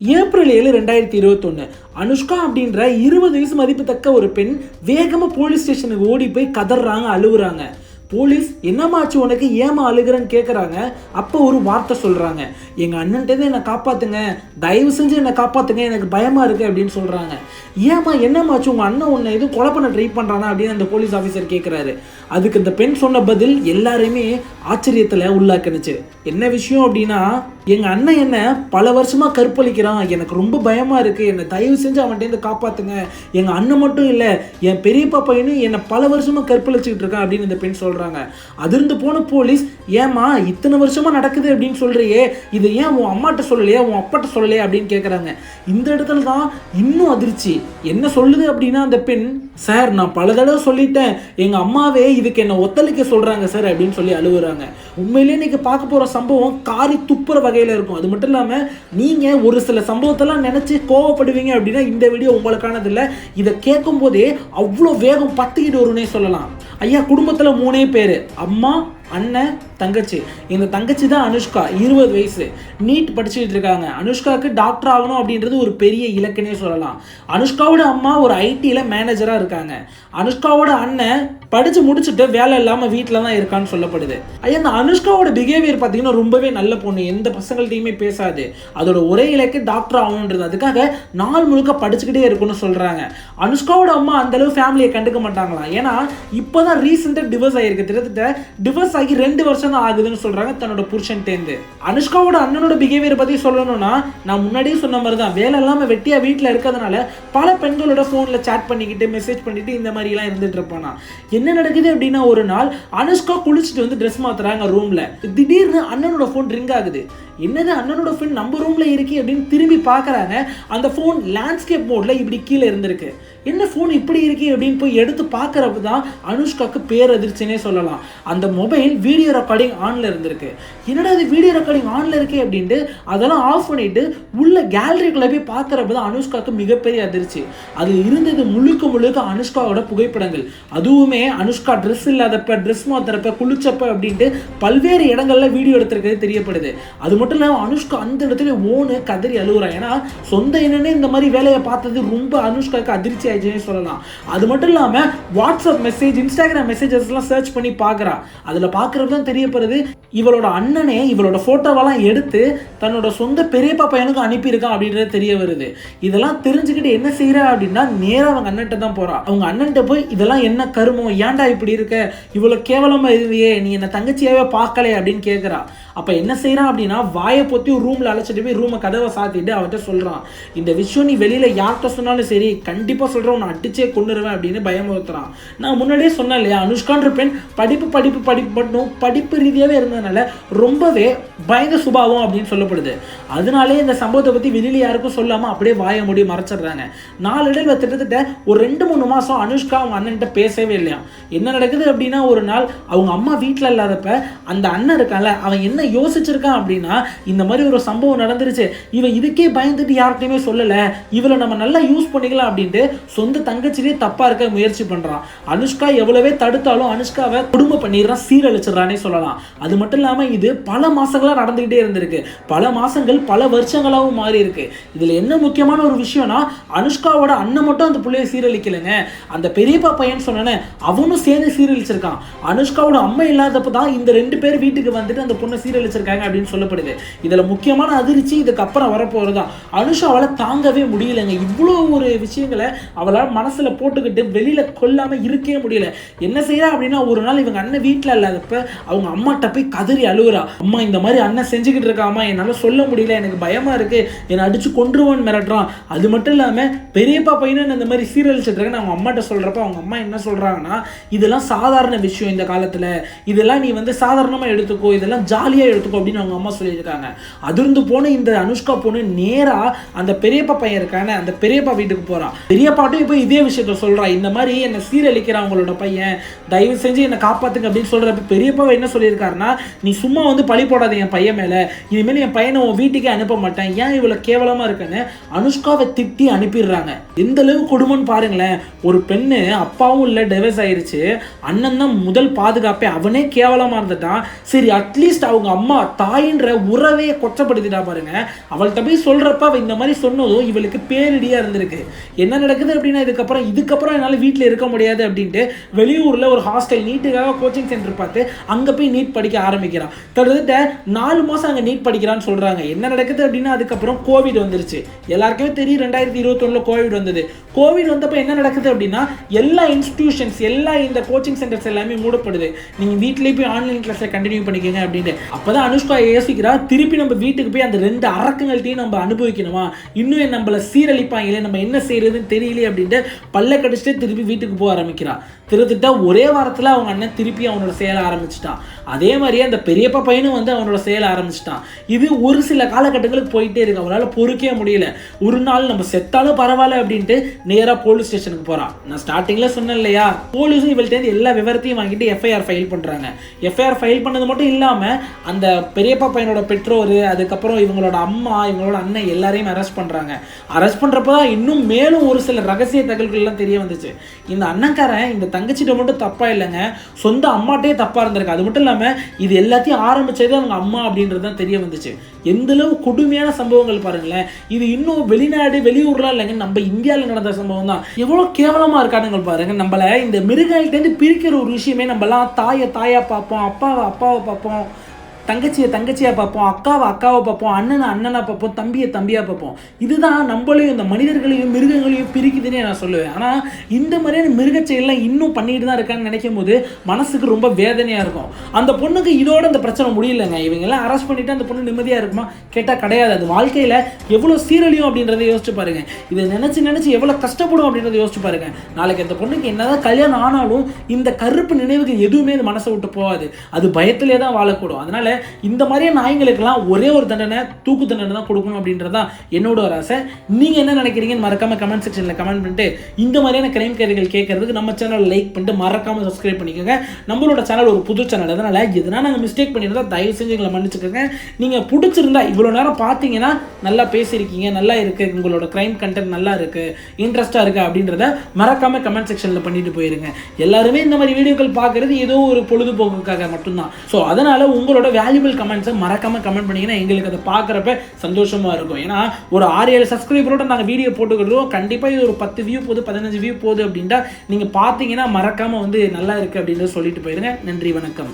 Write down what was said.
April 7, 2021 Anushka அப்படின்ற 20 வயசு மதிப்புத்தக்க ஒரு பெண் வேகமாக போலீஸ் ஸ்டேஷனுக்கு ஓடி போய் கதறாங்க, அழுகுறாங்க. போலீஸ் என்னமாச்சு உனக்கு, ஏமா அழுகிறன்னு கேட்குறாங்க. அப்போ ஒரு வார்த்தை சொல்கிறாங்க, எங்கள் அண்ணன்ட்டே என்னை காப்பாற்றுங்க, தயவு செஞ்சு என்னை காப்பாற்றுங்க, எனக்கு பயமாக இருக்குது அப்படின்னு சொல்கிறாங்க. ஏமா என்னமாச்சு, உங்கள் அண்ணன் உன்னை எதுவும் கொலை பண்ண ட்ரை பண்ணுறானா அப்படின்னு அந்த போலீஸ் ஆஃபீஸர் கேட்குறாரு. அதுக்கு இந்த பெண் சொன்ன பதில் எல்லாரையுமே ஆச்சரியத்தில் உள்ளாக்குனுச்சு. என்ன விஷயம் அப்படின்னா, எங்கள் அண்ணன் என்னை பல வருஷமாக கற்பழிக்கிறான், எனக்கு ரொம்ப பயமாக இருக்குது, என்னை தயவு செஞ்சு அவன்கிட்டேருந்து காப்பாற்றுங்க. எங்கள் அண்ணன் மட்டும் இல்லை, என் பெரியப்பா பையனும் என்னை பல வருஷமாக கற்பழிச்சிக்கிட்டு இருக்கான் அப்படின்னு இந்த பெண் சொல்கிறாங்க. அதிர்ந்து போன போலீஸ், ஏமா இத்தனை வருஷமாக நடக்குது அப்படின்னு சொல்கிறியே, இதை ஏன் உன் அம்மாட்ட சொல்லலையா, உன் அப்பாட்ட சொல்லலையா அப்படின்னு கேட்குறாங்க. இந்த இடத்துல தான் இன்னும் அதிர்ச்சி. என்ன சொல்லுது அப்படின்னா அந்த பெண், சார் நான் பல தடவை சொல்லிட்டேன், எங்கள் அம்மாவே இதுக்கு என்னை ஒத்துழைக்க சொல்கிறாங்க சார் அப்படின்னு சொல்லி அழுகுறாங்க. உண்மையிலேயே இன்றைக்கி பார்க்க போகிற சம்பவம் காரி துப்புற வகையில் இருக்கும். அது மட்டும் இல்லாமல் நீங்கள் ஒரு சில சம்பவத்தெல்லாம் நினச்சி கோவப்படுவீங்க அப்படின்னா இந்த வீடியோ உங்களுக்கானது இல்லை. இதை கேட்கும் போதே அவ்வளோ வேகம் பத்திக்கிட்டு வரும்னே சொல்லலாம். ஐயா, குடும்பத்தில் 3 பேர், அம்மா, அண்ணன், தங்கச்சி. இந்த தங்கச்சி தான் அனுஷ்கா, 20 வயசு, நீட் படிச்சுக்கிட்டு இருக்காங்க. அனுஷ்காவுக்கு டாக்டர் ஆகணும் அப்படின்றது ஒரு பெரிய இலக்குன்னே சொல்லலாம். அனுஷ்காவோட அம்மா ஒரு ஐடியில் மேனேஜராக இருக்காங்க. அனுஷ்காவோட அண்ணன் படித்து முடிச்சுட்டு வேலை இல்லாமல் வீட்டில் தான் இருக்கான்னு சொல்லப்படுது. ஐயா, இந்த அனுஷ்காவோட பிஹேவியர் பார்த்தீங்கன்னா ரொம்பவே நல்ல பொண்ணு, எந்த பசங்கள்ட்டையுமே பேசாது, அதோட ஒரே இலக்கு டாக்டர் ஆகணுன்றது, அதுக்காக நாள் முழுக்க படிச்சுக்கிட்டே இருக்குன்னு சொல்கிறாங்க. அனுஷ்காவோட அம்மா அந்தளவு ஃபேமிலியை கண்டுக்க மாட்டாங்களாம். ஏன்னா இப்போ தான் ரீசெண்டாக டிவோர்ஸ் ஆகிருக்கு, கிட்டத்தட்ட டிவோர்ஸ் ஆகி 2 வருஷம் தான் ஆகுதுன்னு சொல்கிறாங்க தன்னோட புருஷன்ட்டேருந்து. அனுஷ்காவோட அண்ணனோட பிஹேவியர் பற்றி சொல்லணும்னா, நான் முன்னாடியே சொன்ன மாதிரி தான், வேலை இல்லாமல் வெட்டியாக வீட்டில் இருக்கிறதுனால பல பெண்களோட ஃபோனில் சேட் பண்ணிக்கிட்டு மெசேஜ் பண்ணிட்டு இந்த மாதிரிலாம் இருந்துட்டு இருப்பானா. என்ன நடக்குது அப்படின்னா, ஒரு நாள் அனுஷ்கா குளிச்சுட்டு வந்து ட்ரெஸ் மாத்துறாங்க ரூம்ல, திடீர்னு அண்ணனோட ஃபோன் ரிங் ஆகுது. என்னது, அண்ணனோட ஃபோன் நம்ம ரூம்ல இருக்கு அப்படின்னு திரும்பி பார்க்குறாங்க. அந்த ஃபோன் லேண்ட்ஸ்கேப் மோட்ல இப்படி கீழே இருந்திருக்கு. என்ன ஃபோன் இப்படி இருக்கு அப்படின்னு போய் எடுத்து பார்க்கறப்ப தான் அனுஷ்காவுக்கு பேரதிர்ச்சினே சொல்லலாம். அந்த மொபைல் வீடியோ ரெக்கார்டிங் ஆன்ல இருந்திருக்கு. என்னடா இது வீடியோ ரெக்கார்டிங் ஆன்ல இருக்கே அப்படின்ட்டு அதெல்லாம் ஆஃப் பண்ணிட்டு உள்ள கேலரிக்குள்ள போய் பார்க்கறப்ப தான் அனுஷ்காவுக்கு மிகப்பெரிய அதிர்ச்சி. அது இருந்தது முழுக்க அனுஷ்காவோட புகைப்படங்கள். அதுவுமே அனுஷ்கா ட்ரெஸ் இல்லாதப்ப, ட்ரெஸ் மாத்துறப்ப, குளிச்சப்ப அப்படின்ட்டு பல்வேறு இடங்கள்ல வீடியோ எடுத்திருக்கிறது தெரியப்படுது. அது மட்டும் இல்லாமல் அனுஷ்கா அந்த இடத்துல ஓனு கதறி அழுகுறான். ஏன்னா சொந்த என்னன்னே இந்த மாதிரி வேலையை பார்த்தது ரொம்ப அனுஷ்காவுக்கு அதிர்ச்சி ஆயிடுச்சுன்னு சொல்லலாம். அது மட்டும் இல்லாமல் வாட்ஸ்அப் மெசேஜ், இன்ஸ்டாகிராம் மெசேஜஸ்லாம் சர்ச் பண்ணி பார்க்குறா. அதில் பார்க்குறது தான் தெரியப்படுது, இவளோட அண்ணனே இவளோட ஃபோட்டோவெல்லாம் எடுத்து தன்னோட சொந்த பெரியப்பா பையனுக்கு அனுப்பியிருக்கான் அப்படின்றது தெரிய வருது. இதெல்லாம் தெரிஞ்சுக்கிட்டு என்ன செய்கிறா அப்படின்னா, நேராக அவங்க அண்ணன்ட்ட தான் போகிறா. அவங்க அண்ணன்ட்ட போய், இதெல்லாம் என்ன கருமம், ஏன்டா இப்படி இருக்க, இவ்வளோ கேவலமாக இருவியே, நீ என்ன தங்கச்சியாவே பார்க்கலே அப்படின்னு கேட்குறா. அப்போ என்ன செய்கிறான் அப்படின்னா, வாயை பொத்தி ரூமில் அழைச்சிட்டு போய் ரூமை கதவை சாத்திட்டு அவர்கிட்ட சொல்கிறான், இந்த விஷயம் நீ வெளியில் யார்கிட்ட சொன்னாலும் சரி கண்டிப்பாக சொல்கிறேன், உன்னை அடிச்சே கொண்டுருவேன் அப்படின்னு பயமுறுத்துறான். நான் முன்னாடியே சொன்னேன் இல்லையா, அனுஷ்கான்ற பெண் படிப்பு மட்டும் படிப்பு ரீதியாகவே இருந்ததுனால ரொம்பவே பயந்த சுபாவம் அப்படின்னு சொல்லப்படுது. அதனாலே இந்த சம்பவத்தை பற்றி வெளியில் யாருக்கும் சொல்லாமல் அப்படியே வாயை மூடி மறைச்சிடுறாங்க. நாளடைவில் கிட்டத்தட்ட ஒரு 2-3 மாதம் அனுஷ்கா அவங்க அண்ணன்கிட்ட பேசவே இல்லையா. என்ன நடக்குது அப்படின்னா, ஒரு நாள் அவங்க அம்மா வீட்டில் இல்லாதப்ப அந்த அண்ணன் இருக்கான்ல, அவன் என்ன யோசிச்சிருக்கான் அப்படின்னா, இந்த மாதிரி ஒரு சம்பவம் நடந்துருச்சு, இவன் இதுக்கே பயந்துட்டு யார்கிட்டையுமே சொல்லலை, இவளை நம்ம நல்லா யூஸ் பண்ணிக்கலாம் அப்படின்ட்டு சொந்த தங்கச்சிலே தப்பா இருக்க முயற்சி பண்றான். அனுஷ்கா எவ்வளவே தடுத்தாலும் அனுஷ்காவை குடும்பம் பண்ணிடுறான், சீரழிச்சிடறானே சொல்லலாம். அது மட்டும் இல்லாம இது பல மாசங்களா நடந்துகிட்டே இருந்திருக்கு, பல மாசங்கள் பல வருஷங்களாகவும் மாறி இருக்கு. இதுல என்ன முக்கியமான ஒரு விஷயம்னா, அனுஷ்காவோட அண்ணன் மட்டும் அந்த பிள்ளையை சீரழிக்கலைங்க, அந்த பெரியப்பா பையன் சொன்னேன்னு அவனும் சேர்ந்து சீரழிச்சிருக்கான். அனுஷ்காவோட அம்மா இல்லாதப்ப தான் இந்த 2 பேர் வீட்டுக்கு வந்துட்டு அந்த பொண்ணை சீரழிச்சிருக்காங்க அப்படின்னு சொல்லப்படுது. இதுல முக்கியமான அதிர்ச்சி இதுக்கு அப்புறம் வரப்போறதுதான். அனுஷாவால தாங்கவே முடியலைங்க, இவ்வளோ ஒரு விஷயங்களை அவளால் மனசுல போட்டுக்கிட்டு வெளியில கொல்லாம இருக்கவே முடியல. என்ன செய்யறா அப்படின்னா, ஒரு நாள் இவங்க அண்ணன் வீட்டில் இல்லாதப்ப அவங்க அம்மாட்ட போய் கதறி அழுகுறா. அம்மா இந்த மாதிரி அண்ணன் செஞ்சுக்கிட்டு இருக்காமா, என்னால சொல்ல முடியல, எனக்கு பயமா இருக்கு, என்னை அடிச்சு கொன்றுவான்னு மிரட்டுறான். அது மட்டும் இல்லாம பெரியப்பா பையனும் இந்த மாதிரி சீரழிச்சிட்டு இருக்கேன்னு அவங்க அம்மாட்ட சொல்றப்ப அவங்க அம்மா என்ன சொல்றாங்கன்னா, இதெல்லாம் சாதாரண விஷயம் இந்த காலத்துல, இதெல்லாம் நீ வந்து சாதாரணமா எடுத்துக்கோ, இதெல்லாம் ஜாலியா எடுத்துக்கோ அப்படின்னு அவங்க அம்மா சொல்லியிருக்காங்க. அதிர்ந்து போன இந்த அனுஷ்கா பொண்ணு நேரா அந்த பெரியப்பா பையன் இருக்கான அந்த பெரியப்பா வீட்டுக்கு போறான். பெரியப்பாட்டும் இப்போ இதே விஷயத்த சொல்றா, இந்த மாதிரி என்னை சீரழிக்கிறான் உங்களோட பையன், தயவு செஞ்சு என்னை காப்பாத்துங்க அப்படின்னு சொல்றப்ப பெரியப்பா என்ன சொல்லியிருக்காருன்னா, நீ சும்மா வந்து பழி போடாத என் பையன் மேல, இனிமேல் என் பையனை உன் வீட்டுக்கே அனுப்ப மாட்டேன், ஏன் இவ்வளவு கேவலமா இருக்குன்னு அனுஷ்காவை திட்டி அனுப்பிடுறாங்க. எந்த அளவு கொடுமைன்னு பாருங்களேன். ஒரு பெண்ணு அப்பாவும் இல்லை, டிவோர்ஸ் ஆயிருச்சு, அண்ணன் தான் முதல் பாதுகாப்பே, அவனே கேவலமா இருந்துட்டான், சரி அட்லீஸ்ட் அவங்க அவங்க அம்மா தாயின்ற உறவே கொச்சப்படுத்திட்டா பாருங்க. அவள்கிட்ட போய் சொல்றப்ப அவள் இந்த மாதிரி சொன்னதும் இவளுக்கு பேரிடியா இருந்திருக்கு. என்ன நடக்குது அப்படின்னா இதுக்கப்புறம் என்னால் வீட்டில் இருக்க முடியாது அப்படின்ட்டு வெளியூரில் ஒரு ஹாஸ்டல் நீட்டுக்காக கோச்சிங் சென்டர் பார்த்து அங்கே போய் நீட் படிக்க ஆரம்பிக்கிறான். கிட்டத்தட்ட 4 மாதம் அங்கே நீட் படிக்கிறான்னு சொல்கிறாங்க. என்ன நடக்குது அப்படின்னா அதுக்கப்புறம் கோவிட் வந்துருச்சு. எல்லாருக்குமே தெரியும் 2021 கோவிட் வந்தது. கோவிட் வந்தப்போ என்ன நடக்குது அப்படின்னா எல்லா இன்ஸ்டிடியூஷன்ஸ் இந்த கோச்சிங் சென்டர்ஸ் எல்லாமே மூடப்படுது. நீங்கள் வீட்டிலேயே போய் ஆன்லைன் கிளாஸில் கண்டினியூ பண்ணிக்கோங்க அப்படின்ட்டு. அப்போ தான் அனுஷ்கா யோசிக்கிறா, திருப்பி நம்ம வீட்டுக்கு போய் அந்த 2 அரக்கங்கள்ட்டையும் நம்ம அனுபவிக்கணுமா, இன்னும் நம்மளை சீரழிப்பாங்களே, நம்ம என்ன செய்யறதுன்னு தெரியலையே அப்படின்ட்டு பல்ல கடிச்சிட்டு திருப்பி வீட்டுக்கு போக ஆரம்பிக்கிறா. திருத்திட்ட ஒரே வாரத்தில் அவங்க அண்ணன் திருப்பி அவனோட செயலை ஆரம்பிச்சிட்டான். அதே மாதிரியே அந்த பெரியப்பா பையனும் வந்து அவனோட செயலை ஆரம்பிச்சிட்டான். இது ஒரு சில காலகட்டங்களுக்கு போயிட்டே இருக்கு. அவனால் பொறுக்கவே முடியல. ஒரு நாள் நம்ம செத்தாலும் பரவாயில்ல அப்படின்ட்டு நேராக போலீஸ் ஸ்டேஷனுக்கு போகிறான். நான் ஸ்டார்டிங்கில் சொன்னேன் இல்லையா, போலீஸும் இவள்கிட்ட எல்லா விவரத்தையும் வாங்கிட்டு எஃப்ஐஆர் ஃபைல் பண்ணுறாங்க. எஃப்ஐஆர் ஃபைல் பண்ணது மட்டும் இல்லாமல் அந்த பெரியப்பா பையனோட பெற்றோர், அதுக்கப்புறம் இவங்களோட அம்மா, இவங்களோட அண்ணன் எல்லாரையும் அரெஸ்ட் பண்ணுறாங்க. அரெஸ்ட் பண்ணுறப்ப தான் இன்னும் மேலும் ஒரு சில ரகசிய தகவல்கள்லாம் தெரிய வந்துச்சு. இந்த அண்ணன்காரன் இந்த தங்கச்சிட்ட மட்டும் தப்பாக இல்லைங்க, சொந்த அம்மாட்டே தப்பாக இருந்திருக்கு. அது மட்டும் இல்லாமல் இது எல்லாத்தையும் ஆரம்பிச்சது அவங்க அம்மா அப்படின்றது தான் தெரிய வந்துச்சு. எந்த அளவு கொடுமையான சம்பவங்கள் பாருங்களேன். இது இன்னும் வெளியூர்லாம் இல்லைங்க, நம்ம இந்தியாவில் நடந்த சம்பவம் தான். எவ்வளோ கேவலமாக இருக்கானுங்க பாருங்க. நம்மள இந்த மிருகங்கள்டேருந்து பிரிக்கிற ஒரு விஷயமே, நம்மலாம் தாயை பார்ப்போம், அப்பாவை பார்ப்போம், தங்கச்சியை பார்ப்போம், அக்காவை பார்ப்போம், அண்ணனை பார்ப்போம், தம்பியாக பார்ப்போம். இதுதான் நம்மளையும் இந்த மனிதர்களையும் மிருகங்களையும் பிரிக்குதுன்னே நான் சொல்லுவேன். ஆனால் இந்த மாதிரியான மிருக செயலாம் இன்னும் பண்ணிட்டு தான் இருக்கான்னு நினைக்கும் போது மனசுக்கு ரொம்ப வேதனையாக இருக்கும். அந்த பொண்ணுக்கு இதோட இந்த பிரச்சனை முடியலைங்க. இவங்கெல்லாம் அரெஸ்ட் பண்ணிட்டு அந்த பொண்ணு நிம்மதியாக இருக்குமா கேட்டால் கிடையாது. அது வாழ்க்கையில் எவ்வளோ சீரழியும் அப்படின்றத யோசிச்சு பாருங்க. இதை நினச்சி எவ்வளோ கஷ்டப்படும் அப்படின்றத யோசிச்சு பாருங்க. நாளைக்கு அந்த பொண்ணுக்கு என்னதான் கல்யாணம் ஆனாலும் இந்த கருப்பு நினைவுகள் எதுவுமே அது மனசை விட்டு போகாது. அது பயத்திலே தான் வாழக்கூடும். அதனால இந்த மாதிரியே நாய்களுக்கெல்லாம் ஒரே ஒரு தண்டனை, தூக்கு தண்டனை தான் கொடுக்கணும் அப்படின்றதான் என்னோட ஒரு ஆசை. நீங்கள் என்ன நினைக்கிறீங்கன்னு மறக்காம கமெண்ட் செக்ஷனில் கமெண்ட் பண்ணிட்டு இந்த மாதிரியான கிரைம் கதைகள் கேட்கறதுக்கு நம்ம சேனல் லைக் பண்ணிட்டு மறக்காம சப்ஸ்கிரைப் பண்ணிக்கோங்க. நம்மளோட சேனல் ஒரு புது சேனல், அதனால எதனா நாங்கள் மிஸ்டேக் பண்ணியிருந்தா தயவு செஞ்சு எங்களை மன்னிச்சுக்கோங்க. நீங்கள் பிடிச்சிருந்தா இவ்வளோ நேரம் பார்த்தீங்கன்னா நல்லா பேசியிருக்கீங்க, நல்லா இருக்குது, உங்களோட கிரைம் கண்டென்ட் நல்லா இருக்குது, இன்ட்ரெஸ்ட்டாக இருக்குது அப்படின்றத மறக்காம கமெண்ட் செக்ஷனில் பண்ணிட்டு போயிருங்க. எல்லாருமே இந்த மாதிரி வீடியோக்கள் பார்க்குறது ஏதோ ஒரு பொழுதுபோக்குக்காக மட்டும்தான். ஸோ அதனால் உங்களோட வேல்யூபிள் கமெண்ட்ஸை மறக்காம கமெண்ட் பண்ணிங்கன்னா எங்களுக்கு அதை பார்க்குறப்ப சந்தோஷமாக இருக்கும். ஏன்னா ஒரு 6-7 சப்ஸ்கிரைபரோட நாங்கள் வீடியோ போட்டுக்கிறோம். கண்டிப்பாக இது ஒரு 10 வியூ போகுது, 15 வியூ போகுது அப்படின்ட்டா நீங்கள் பார்த்தீங்கன்னா மறக்காமல் வந்து நல்லா இருக்குது அப்படின்றத சொல்லிட்டு போயிருங்க. நன்றி, வணக்கம்.